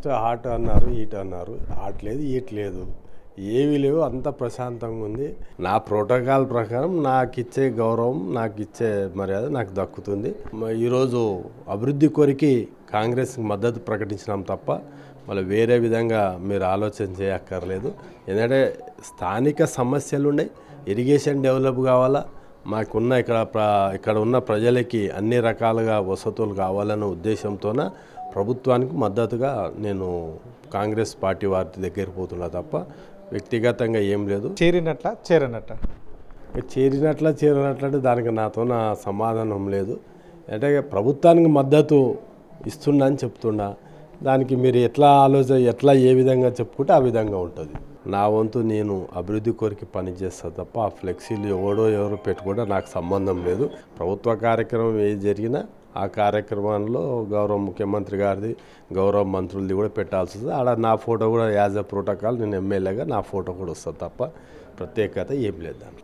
First hot అన్నారు, heat అన్నారు. Hot లేదు, హీట్ లేదు, ఏమీ లేవు. అంత ప్రశాంతంగా ఉంది. నా ప్రోటోకాల్ ప్రకారం నాకు ఇచ్చే గౌరవం, నాకు ఇచ్చే మర్యాద నాకు దక్కుతుంది. ఈరోజు అభివృద్ధి కోరికి కాంగ్రెస్కి మద్దతు ప్రకటించినాం తప్ప మళ్ళీ వేరే విధంగా మీరు ఆలోచన చేయక్కర్లేదు. ఎందుకంటే స్థానిక సమస్యలు ఉన్నాయి. ఇరిగేషన్ డెవలప్ కావాలా, మాకున్న ఇక్కడ ఉన్న ప్రజలకి అన్ని రకాలుగా వసతులు కావాలనే ఉద్దేశంతోన ప్రభుత్వానికి మద్దతుగా నేను కాంగ్రెస్ పార్టీ వారి దగ్గరికి పోతున్నా తప్ప వ్యక్తిగతంగా ఏం లేదు. చేరినట్లంటే దానికి నాతో సమాధానం లేదు. అంటే ప్రభుత్వానికి మద్దతు ఇస్తున్నా అని చెప్తున్నా. దానికి మీరు ఎట్లా ఏ విధంగా చెప్పుకుంటే ఆ విధంగా ఉంటుంది. నా వంతు నేను అభివృద్ధి కోరికి పనిచేస్తా తప్ప ఆ ఫ్లెక్సీలు ఎవరో పెట్టుకుంటే నాకు సంబంధం లేదు. ప్రభుత్వ కార్యక్రమం ఏది జరిగినా ఆ కార్యక్రమంలో గౌరవ ముఖ్యమంత్రి గారిది, గౌరవ మంత్రులది కూడా పెట్టాల్సి వస్తుంది. ఆడ నా ఫోటో కూడా యాజ్ ఎ ప్రోటోకాల్ నేను ఎమ్మెల్యేగా నా ఫోటో కూడా వస్తుంది తప్ప ప్రత్యేకత ఏం లేదు.